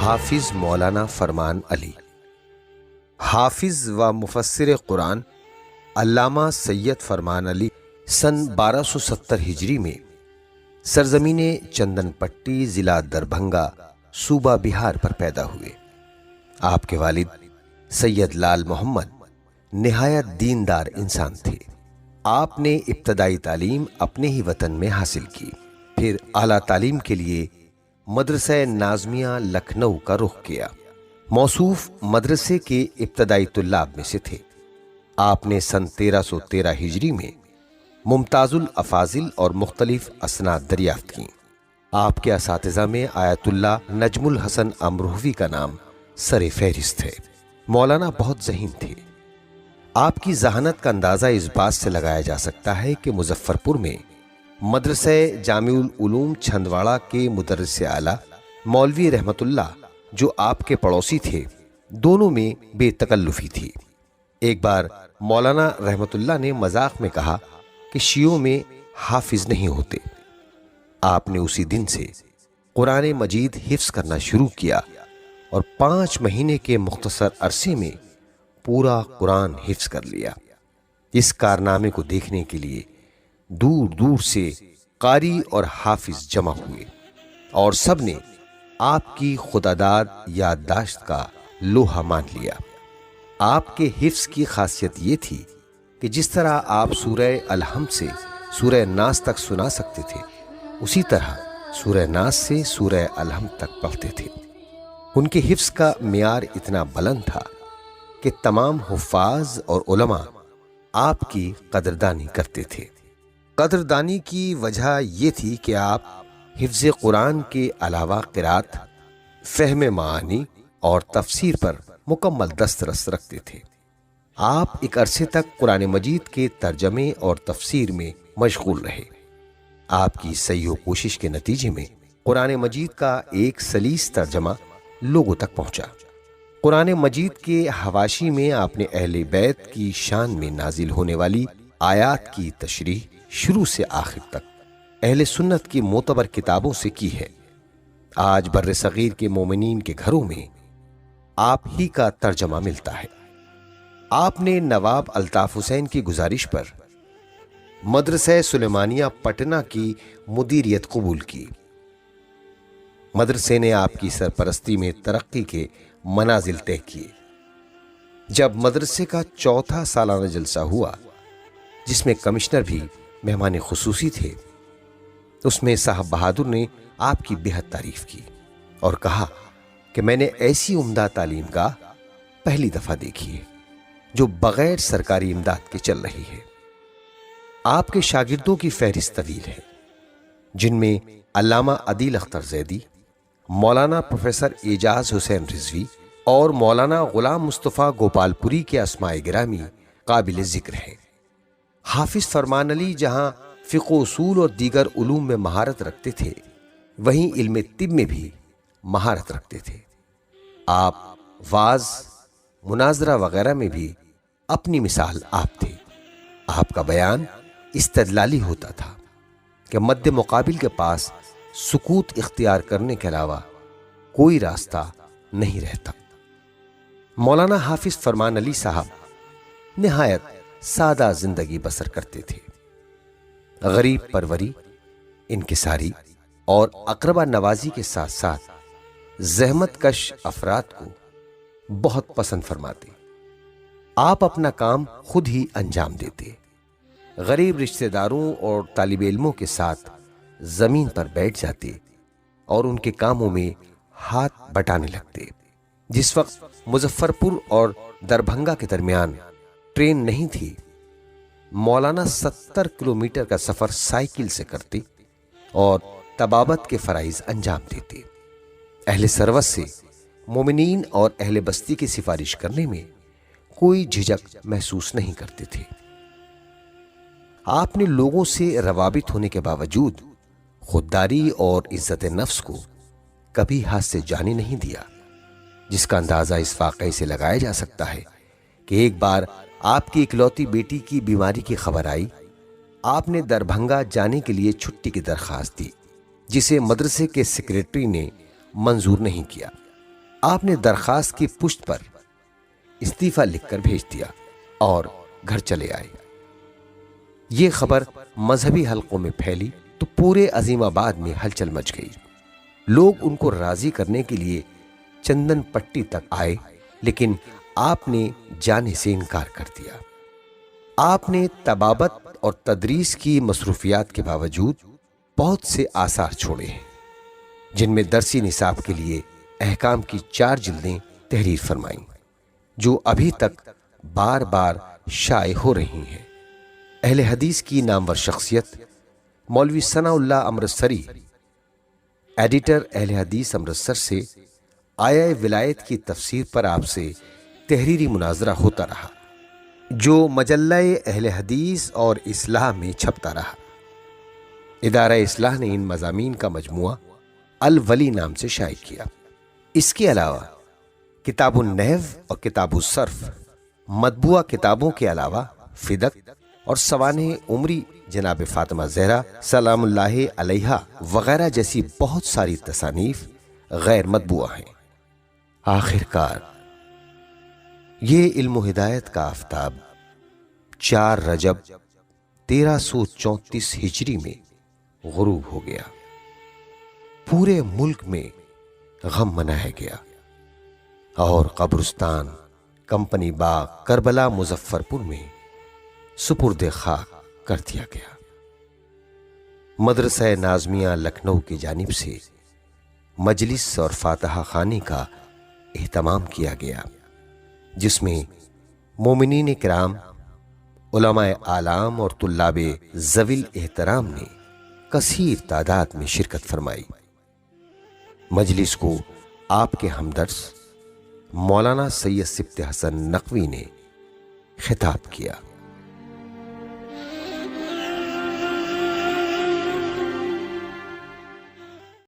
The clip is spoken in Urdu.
حافظ مولانا فرمان علی۔ حافظ و مفسر قرآن علامہ سید فرمان علی سن 1270 ہجری میں سرزمین چندن پٹی ضلع دربھنگا صوبہ بہار پر پیدا ہوئے۔ آپ کے والد سید لال محمد نہایت دیندار انسان تھے۔ آپ نے ابتدائی تعلیم اپنے ہی وطن میں حاصل کی، پھر اعلیٰ تعلیم کے لیے مدرسہ نازمیہ لکھنؤ کا رخ کیا۔ موصوف مدرسے کے ابتدائی طلاب میں سے تھے۔ آپ نے سن 1313 ہجری میں ممتاز الافاضل اور مختلف اسناد دریافت کیں۔ آپ کے اساتذہ میں آیت اللہ نجم الحسن امروہوی کا نام سر فہرست ہے۔ مولانا بہت ذہین تھے۔ آپ کی ذہانت کا اندازہ اس بات سے لگایا جا سکتا ہے کہ مظفر پور میں مدرسہ جامع العلوم چھندواڑہ کے مدرس اعلیٰ مولوی رحمت اللہ جو آپ کے پڑوسی تھے، دونوں میں بے تکلفی تھی۔ ایک بار مولانا رحمت اللہ نے مذاق میں کہا کہ شیعوں میں حافظ نہیں ہوتے۔ آپ نے اسی دن سے قرآن مجید حفظ کرنا شروع کیا اور 5 مہینے کے مختصر عرصے میں پورا قرآن حفظ کر لیا۔ اس کارنامے کو دیکھنے کے لیے دور دور سے قاری اور حافظ جمع ہوئے اور سب نے آپ کی خداداد یادداشت کا لوہا مان لیا۔ آپ کے حفظ کی خاصیت یہ تھی کہ جس طرح آپ سورہ الحمد سے سورہ ناس تک سنا سکتے تھے، اسی طرح سورہ ناس سے سورہ الحمد تک پڑھتے تھے۔ ان کے حفظ کا معیار اتنا بلند تھا کہ تمام حفاظ اور علماء آپ کی قدردانی کرتے تھے۔ قدردانی کی وجہ یہ تھی کہ آپ حفظ قرآن کے علاوہ قرات، فہم معانی اور تفسیر پر مکمل دسترس رکھتے تھے۔ آپ ایک عرصے تک قرآن مجید کے ترجمے اور تفسیر میں مشغول رہے۔ آپ کی سعی و کوشش کے نتیجے میں قرآن مجید کا ایک سلیس ترجمہ لوگوں تک پہنچا۔ قرآن مجید کے حواشی میں آپ نے اہل بیت کی شان میں نازل ہونے والی آیات کی تشریح شروع سے آخر تک اہل سنت کی معتبر کتابوں سے کی ہے۔ آج بر صغیر کے مومنین کے گھروں میں آپ ہی کا ترجمہ ملتا ہے۔ آپ نے نواب الطاف حسین کی گزارش پر مدرسہ سلیمانیہ پٹنہ کی مدیریت قبول کی۔ مدرسے نے آپ کی سرپرستی میں ترقی کے منازل طے کیے۔ جب مدرسے کا 4تھا سالانہ جلسہ ہوا، جس میں کمشنر بھی مہمان خصوصی تھے، اس میں صاحب بہادر نے آپ کی بہت تعریف کی اور کہا کہ میں نے ایسی عمدہ تعلیم گاہ پہلی دفعہ دیکھی ہے جو بغیر سرکاری امداد کے چل رہی ہے۔ آپ کے شاگردوں کی فہرست طویل ہے، جن میں علامہ عدیل اختر زیدی، مولانا پروفیسر اعجاز حسین رضوی اور مولانا غلام مصطفیٰ گوپال پوری کے اسماء گرامی قابل ذکر ہیں۔ حافظ فرمان علی جہاں فقہ اصول اور دیگر علوم میں مہارت رکھتے تھے، وہیں علم طب میں بھی مہارت رکھتے تھے۔ آپ واز، مناظرہ وغیرہ میں بھی اپنی مثال آپ تھے۔ آپ کا بیان استدلالی ہوتا تھا کہ مد مقابل کے پاس سکوت اختیار کرنے کے علاوہ کوئی راستہ نہیں رہتا۔ مولانا حافظ فرمان علی صاحب نہایت سادہ زندگی بسر کرتے تھے۔ غریب پروری، انکساری اور اقربا نوازی کے ساتھ ساتھ زحمت کش افراد کو بہت پسند فرماتے۔ آپ اپنا کام خود ہی انجام دیتے۔ غریب رشتہ داروں اور طالب علموں کے ساتھ زمین پر بیٹھ جاتے اور ان کے کاموں میں ہاتھ بٹانے لگتے۔ جس وقت مظفر پور اور دربھنگا کے درمیان ٹرین نہیں تھی، مولانا 70 کلومیٹر کا سفر سائیکل سے کرتے اور طبابت کے فرائض انجام دیتے۔ اہل سروت سے مومنین اور اہل بستی کی سفارش کرنے میں کوئی جھجک محسوس نہیں کرتے تھے۔ آپ نے لوگوں سے روابط ہونے کے باوجود خودداری اور عزت نفس کو کبھی ہاتھ سے جانے نہیں دیا، جس کا اندازہ اس واقعے سے لگایا جا سکتا ہے کہ ایک بار آپ کی اکلوتی بیٹی کی بیماری کی خبر آئی۔ آپ نے دربھنگا جانے کے لیے چھٹی کی درخواست دی، جسے مدرسے کے سیکریٹری نے منظور نہیں کیا۔ آپ نے درخواست کی پشت پر استعفیٰ لکھ کر بھیج دیا اور گھر چلے آئے۔ یہ خبر مذہبی حلقوں میں پھیلی تو پورے عظیم آباد میں ہلچل مچ گئی۔ لوگ ان کو راضی کرنے کے لیے چندن پٹی تک آئے، لیکن آپ نے جانے سے انکار کر دیا۔ آپ نے طبابت اور تدریس کی مصروفیات کے باوجود بہت سے آثار چھوڑے ہیں، جن میں درسی نصاب کے لیے احکام کی 4 جلدیں تحریر فرمائیں، جو ابھی تک بار بار شائع ہو رہی ہیں۔ اہل حدیث کی نامور شخصیت مولوی ثناء اللہ امرتسری، ایڈیٹر اہل حدیث امرتسر سے آیہ ولایت کی تفسیر پر آپ سے تحریری مناظرہ ہوتا رہا، جو مجلہ اہل حدیث اور اصلاح میں چھپتا رہا۔ ادارہ اصلاح نے ان مضامین کا مجموعہ الولی نام سے شائع کیا۔ اس کے علاوہ کتاب النحو اور کتاب الصرف، مطبوعہ کتابوں کے علاوہ فدق اور سوانح عمری جناب فاطمہ زہرا سلام اللہ علیہا وغیرہ جیسی بہت ساری تصانیف غیر مطبوعہ ہیں۔ آخر کار یہ علم و ہدایت کا آفتاب 4 رجب 1334 ہجری میں غروب ہو گیا۔ پورے ملک میں غم منایا گیا اور قبرستان کمپنی باغ کربلا مظفر پور میں سپرد خاک کر دیا گیا۔ مدرسہ نازمیہ لکھنؤ کی جانب سے مجلس اور فاتحہ خوانی کا اہتمام کیا گیا، جس میں مومنین کرام، علماء اعلام اور طلاب ذوی احترام نے کثیر تعداد میں شرکت فرمائی۔ مجلس کو آپ کے ہمدرس مولانا سید سبط حسن نقوی نے خطاب کیا۔